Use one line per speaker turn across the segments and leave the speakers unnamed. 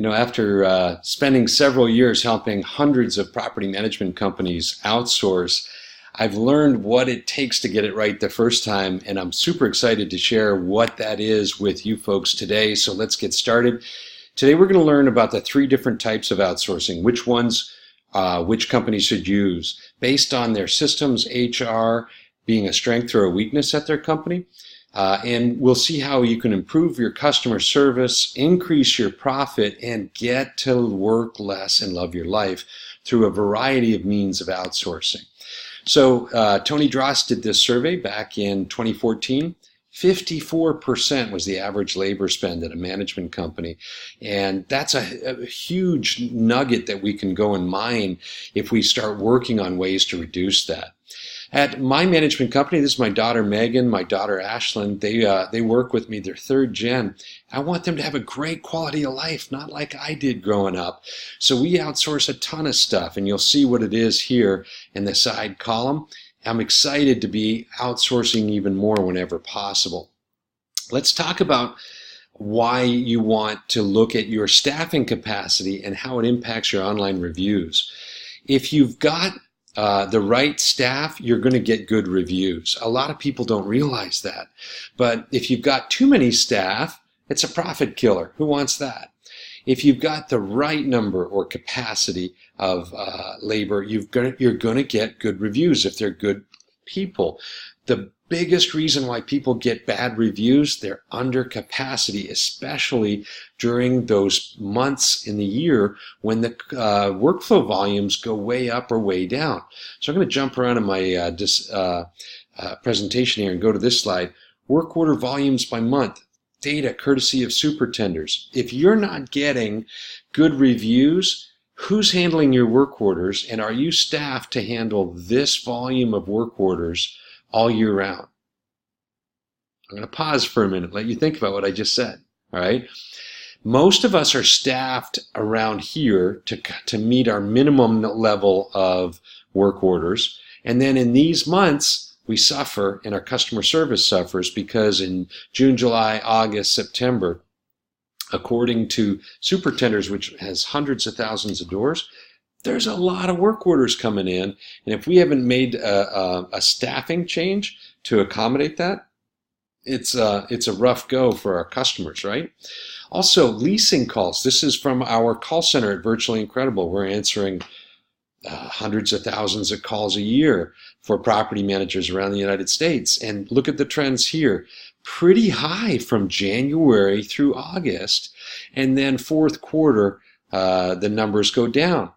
After spending several years helping hundreds of property management companies outsource, I've learned what it takes to get it right the first time, and I'm super excited to share what that is with you folks today. So let's get started. Today we're going to learn about the 3 different types of outsourcing, which ones which companies should use based on their systems, HR being a strength or a weakness at their company. And we'll see how you can improve your customer service, increase your profit, and get to work less and love your life through a variety of means of outsourcing. So Tony Dross did this survey back in 2014. 54% was the average labor spend at a management company. And that's a huge nugget that we can go and mine if we start working on ways to reduce that. At my management company, this is my daughter Megan, my daughter Ashlyn. They work with me. They're 3rd gen. I want them to have a great quality of life, not like I did growing up. So we outsource a ton of stuff, and you'll see what it is here in the side column. I'm excited to be outsourcing even more whenever possible. Let's talk about why you want to look at your staffing capacity and how it impacts your online reviews. If you've got the right staff, you're going to get good reviews. A lot of people don't realize that. But if you've got too many staff, it's a profit killer. Who wants that? If you've got the right number or capacity of labor, you're going to get good reviews if they're good people. The biggest reason why people get bad reviews, they're under capacity, especially during those months in the year when the workflow volumes go way up or way down. So I'm going to jump around in my presentation here and go to this slide. Work order volumes by month. Data courtesy of supertenders. If you're not getting good reviews, who's handling your work orders, and are you staffed to handle this volume of work orders all year round? I'm going to pause for a minute, let you think about what I just said. All right. Most of us are staffed around here to meet our minimum level of work orders. And then in these months, we suffer, and our customer service suffers, because in June, July, August, September, according to supertenders, which has hundreds of thousands of doors, there's a lot of work orders coming in. And if we haven't made a staffing change to accommodate that, it's a rough go for our customers, right? Also, leasing calls. This is from our call center at VirtuallyInCredible. We're answering hundreds of thousands of calls a year for property managers around the United States. And look at the trends here. Pretty high from January through August. And then 4th quarter, the numbers go down.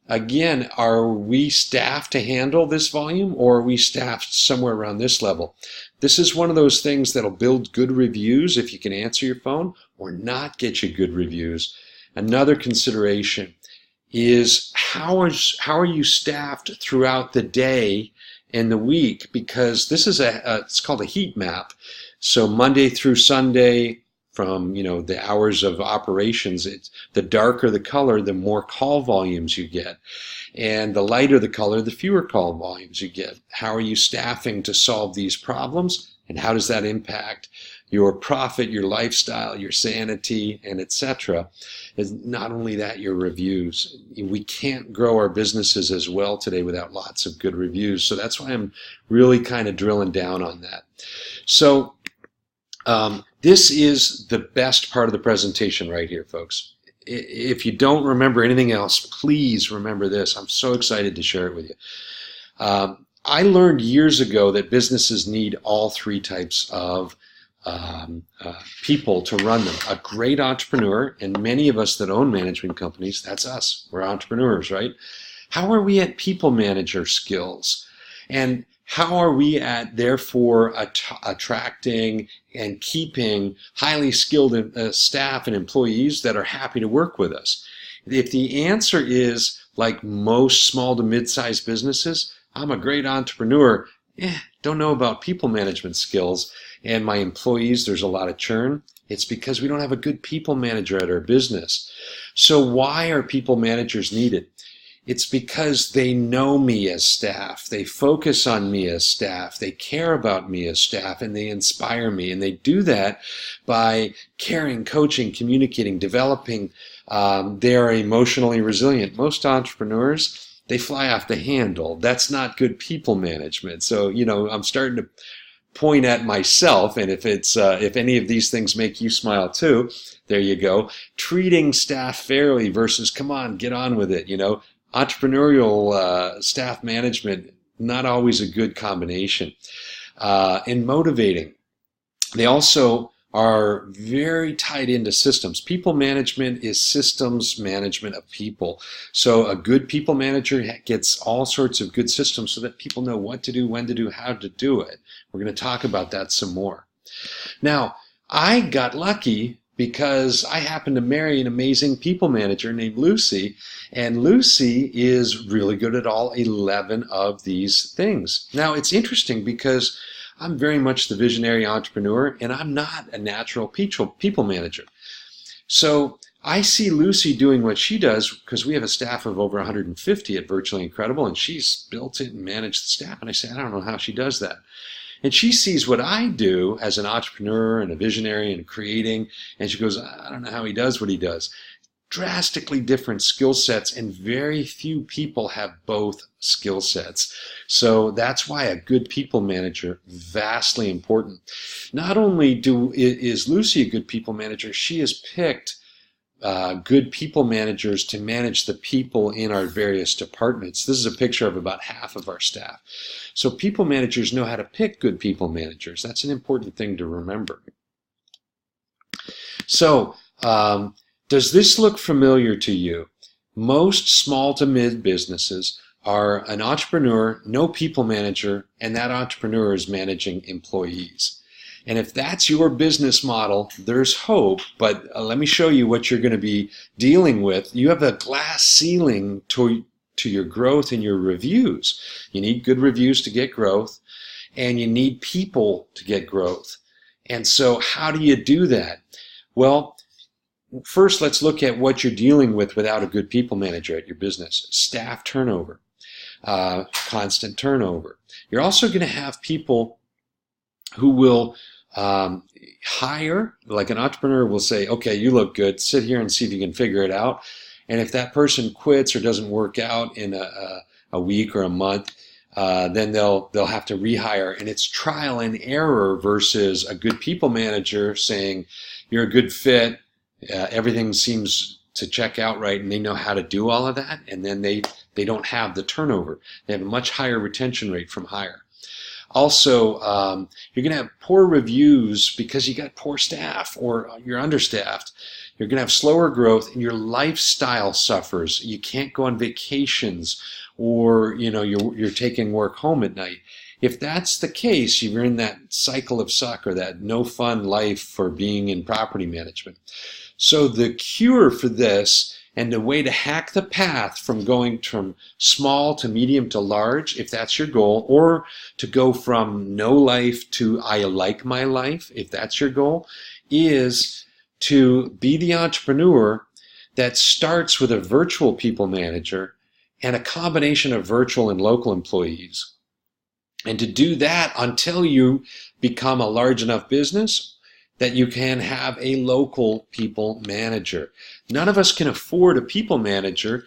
Again, are we staffed to handle this volume, or are we staffed somewhere around this level? This is one of those things that'll build good reviews if you can answer your phone, or not get you good reviews. Another consideration is how are you staffed throughout the day and the week, because this is it's called a heat map. So Monday through Sunday, from the hours of operations, it's the darker the color, the more call volumes you get, and the lighter the color, the fewer call volumes you get. How are you staffing to solve these problems, and how does that impact your profit, your lifestyle, your sanity, and etc.? Is not only that, your reviews. We can't grow our businesses as well today without lots of good reviews. So that's why I'm really kind of drilling down on that. So this is the best part of the presentation right here, folks. If you don't remember anything else, please remember this. I'm so excited to share it with you. I learned years ago that businesses need all 3 types of people to run them. A great entrepreneur, and many of us that own management companies, that's us. We're entrepreneurs, right? How are we at people manager skills? And how are we at, therefore, attracting and keeping highly skilled staff and employees that are happy to work with us? If the answer is, like most small to mid-sized businesses, I'm a great entrepreneur, don't know about people management skills, and my employees, there's a lot of churn, it's because we don't have a good people manager at our business. So why are people managers needed? It's because they know me as staff. They focus on me as staff. They care about me as staff, and they inspire me. And they do that by caring, coaching, communicating, developing. They're emotionally resilient. Most entrepreneurs, they fly off the handle. That's not good people management. So, I'm starting to point at myself, and if any of these things make you smile too, there you go. Treating staff fairly versus, come on, get on with it, Entrepreneurial staff management, not always a good combination. And motivating. They also are very tied into systems. People management is systems management of people. So a good people manager gets all sorts of good systems so that people know what to do, when to do, how to do it. We're going to talk about that some more. Now, I got lucky because I happened to marry an amazing people manager named Lucy, and Lucy is really good at all 11 of these things. Now, it's interesting because I'm very much the visionary entrepreneur, and I'm not a natural people manager. So I see Lucy doing what she does because we have a staff of over 150 at VirtuallyIncredible, and she's built it and managed the staff. And I say, I don't know how she does that. And she sees what I do as an entrepreneur and a visionary and creating, and she goes, I don't know how he does what he does. Drastically different skill sets, and very few people have both skill sets. So that's why a good people manager, vastly important. Not only is Lucy a good people manager, she has picked good people managers to manage the people in our various departments. This is a picture of about half of our staff. So people managers know how to pick good people managers. That's an important thing to remember. So, does this look familiar to you? Most small to mid businesses are an entrepreneur, no people manager, and that entrepreneur is managing employees. And if that's your business model, there's hope, but let me show you what you're going to be dealing with. You have a glass ceiling to your growth and your reviews. You need good reviews to get growth, and you need people to get growth. And so how do you do that? Well, first, let's look at what you're dealing with without a good people manager at your business. Staff turnover, constant turnover. You're also going to have people who will hire, like an entrepreneur will say, okay, you look good, sit here and see if you can figure it out. And if that person quits or doesn't work out in a week or a month, then they'll have to rehire. And it's trial and error versus a good people manager saying, you're a good fit, everything seems to check out right, and they know how to do all of that, and then they don't have the turnover. They have a much higher retention rate from hire. Also, you're going to have poor reviews because you got poor staff or you're understaffed. You're going to have slower growth, and your lifestyle suffers. You can't go on vacations, or you're taking work home at night. If that's the case, you're in that cycle of suck, or that no fun life for being in property management. So the cure for this, and the way to hack the path from going from small to medium to large, if that's your goal, or to go from no life to I like my life, if that's your goal, is to be the entrepreneur that starts with a virtual people manager and a combination of virtual and local employees. And to do that until you become a large enough business that you can have a local people manager. None of us can afford a people manager,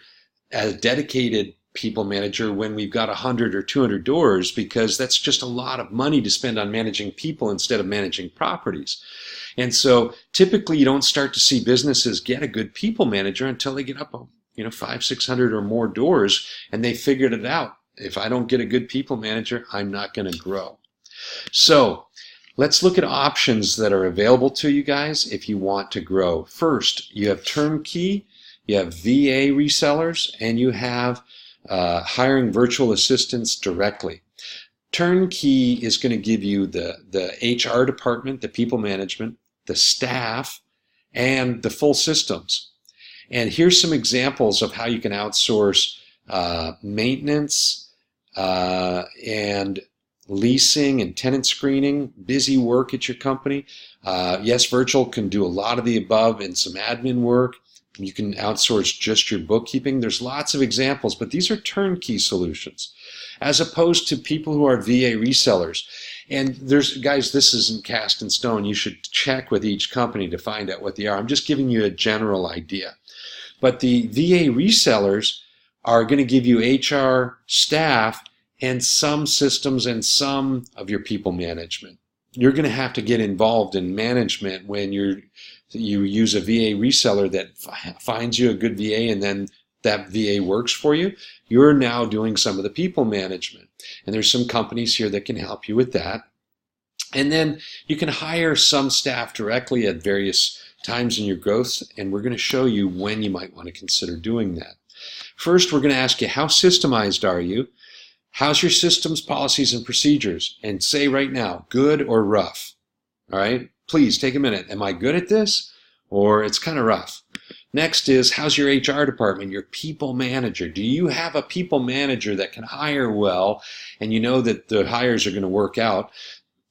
a dedicated people manager, when we've got 100 or 200 doors, because that's just a lot of money to spend on managing people instead of managing properties. And so typically you don't start to see businesses get a good people manager until they get up 500, 600 or more doors, and they figured it out. If I don't get a good people manager, I'm not going to grow. So let's look at options that are available to you guys if you want to grow. First, you have turnkey, you have VA resellers, and you have hiring virtual assistants directly. Turnkey is going to give you the HR department, the people management, the staff, and the full systems. And here's some examples of how you can outsource maintenance and leasing and tenant screening, busy work at your company. Yes, virtual can do a lot of the above and some admin work. You can outsource just your bookkeeping. There's lots of examples, but these are turnkey solutions, as opposed to people who are VA resellers. And guys, this isn't cast in stone. You should check with each company to find out what they are. I'm just giving you a general idea. But the VA resellers are going to give you HR staff and some systems and some of your people management. You're going to have to get involved in management when you use a VA reseller that finds you a good VA and then that VA works for you. You're now doing some of the people management. And there's some companies here that can help you with that. And then you can hire some staff directly at various times in your growth, and we're going to show you when you might want to consider doing that. First, we're going to ask you, how systemized are you? How's your systems, policies, and procedures? And say right now, good or rough? All right? Please take a minute. Am I good at this? Or it's kind of rough. Next is, how's your HR department, your people manager? Do you have a people manager that can hire well and you know that the hires are going to work out?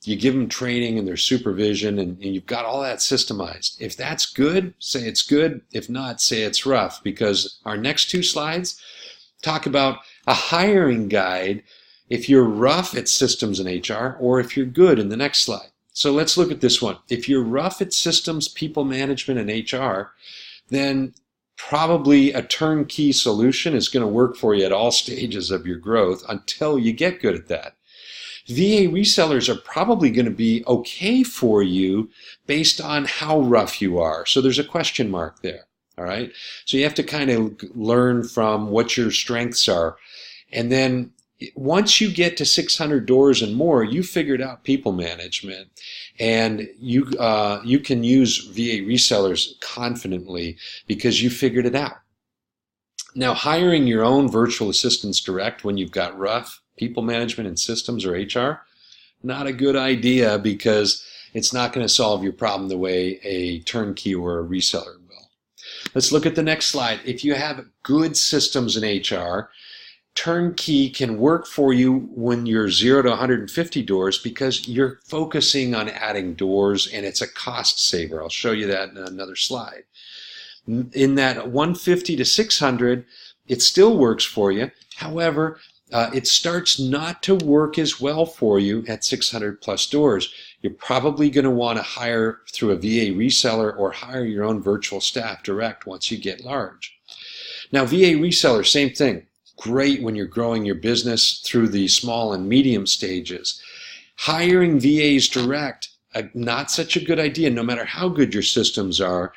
You give them training and their supervision and you've got all that systemized. If that's good, say it's good. If not, say it's rough, because our next two slides talk about a hiring guide if you're rough at systems and HR, or if you're good in the next slide. So let's look at this one. If you're rough at systems, people management, and HR, then probably a turnkey solution is going to work for you at all stages of your growth until you get good at that. VA resellers are probably going to be okay for you based on how rough you are. So there's a question mark there. All right. So you have to kind of learn from what your strengths are. And then once you get to 600 doors and more, you figured out people management, and you can use VA resellers confidently because you figured it out. Now, hiring your own virtual assistants direct when you've got rough people management and systems or HR, not a good idea, because it's not going to solve your problem the way a turnkey or a reseller will. Let's look at the next slide. If you have good systems in HR, turnkey can work for you when you're 0 to 150 doors, because you're focusing on adding doors and it's a cost saver. I'll show you that in another slide. In that 150 to 600, it still works for you. However, it starts not to work as well for you at 600 plus doors. You're probably going to want to hire through a VA reseller or hire your own virtual staff direct once you get large. Now, VA reseller, same thing. Great when you're growing your business through the small and medium stages. Hiring VAs direct, not such a good idea, no matter how good your systems are,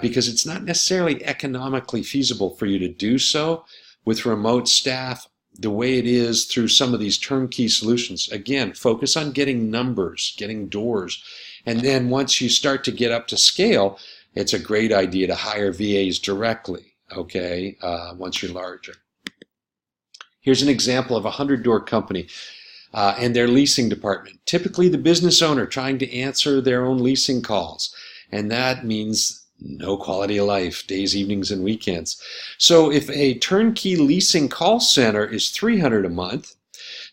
because it's not necessarily economically feasible for you to do so with remote staff the way it is through some of these turnkey solutions. Again, focus on getting numbers, getting doors. And then once you start to get up to scale, it's a great idea to hire VAs directly, okay, once you're larger. Here's an example of a 100-door company and their leasing department. Typically the business owner trying to answer their own leasing calls. And that means no quality of life, days, evenings, and weekends. So if a turnkey leasing call center is $300 a month,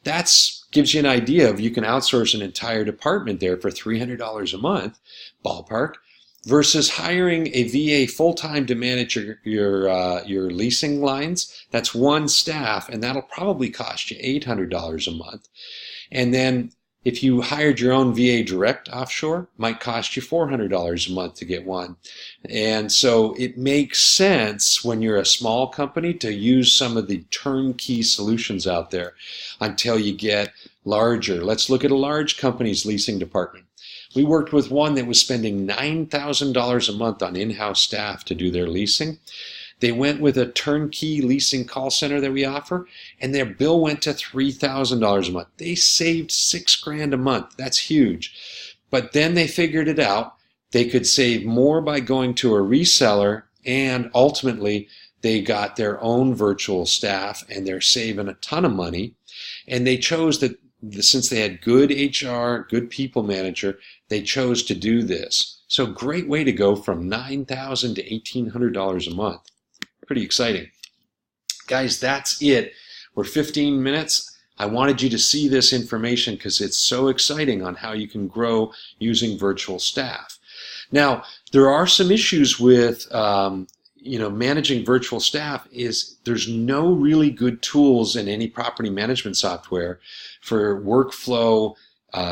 that gives you an idea of, you can outsource an entire department there for $300 a month, ballpark, versus hiring a VA full-time to manage your leasing lines. That's one staff, and that'll probably cost you $800 a month. And then if you hired your own VA direct offshore, it might cost you $400 a month to get one. And so it makes sense when you're a small company to use some of the turnkey solutions out there until you get larger. Let's look at a large company's leasing department. We worked with one that was spending $9,000 a month on in-house staff to do their leasing. They went with a turnkey leasing call center that we offer, and their bill went to $3,000 a month. They saved $6,000 a month. That's huge. But then they figured it out. They could save more by going to a reseller, and ultimately they got their own virtual staff, and they're saving a ton of money. And they chose that, since they had good HR, good people manager, they chose to do this. So great way to go from $9,000 to $1,800 a month. Pretty exciting. Guys, that's it. We're 15 minutes. I wanted you to see this information because it's so exciting on how you can grow using virtual staff. Now, there are some issues with managing virtual staff. Is there's no really good tools in any property management software for workflow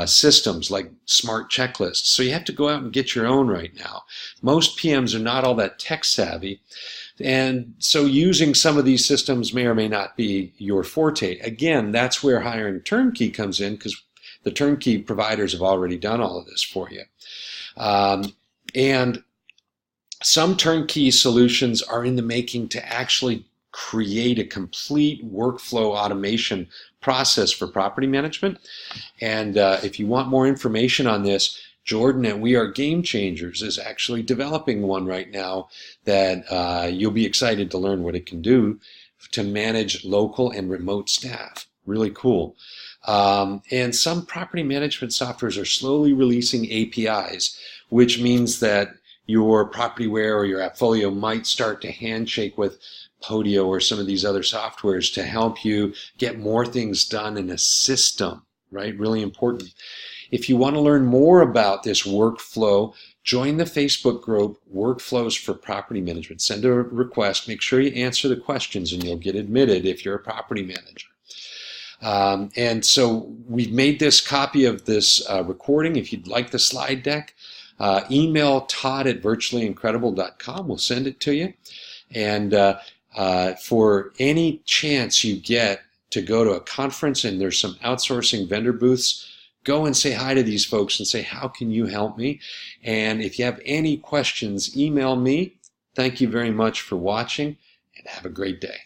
systems like smart checklists. So you have to go out and get your own right now. Most PMs are not all that tech savvy. And so using some of these systems may or may not be your forte. Again, that's where hiring turnkey comes in, because the turnkey providers have already done all of this for you. And some turnkey solutions are in the making to actually create a complete workflow automation process for property management. And if you want more information on this, Jordan at We Are Game Changers is actually developing one right now that you'll be excited to learn what it can do to manage local and remote staff. Really cool. And some property management softwares are slowly releasing APIs, which means that your Propertyware or your Appfolio might start to handshake with Podio or some of these other softwares to help you get more things done in a system, right? Really important. If you want to learn more about this workflow, join the Facebook group, Workflows for Property Management. Send a request. Make sure you answer the questions and you'll get admitted if you're a property manager. And so we've made this copy of this recording. If you'd like the slide deck, email Todd at VirtuallyIncredible.com. We'll send it to you. And for any chance you get to go to a conference and there's some outsourcing vendor booths, go and say hi to these folks and say, how can you help me? And if you have any questions, email me. Thank you very much for watching and have a great day.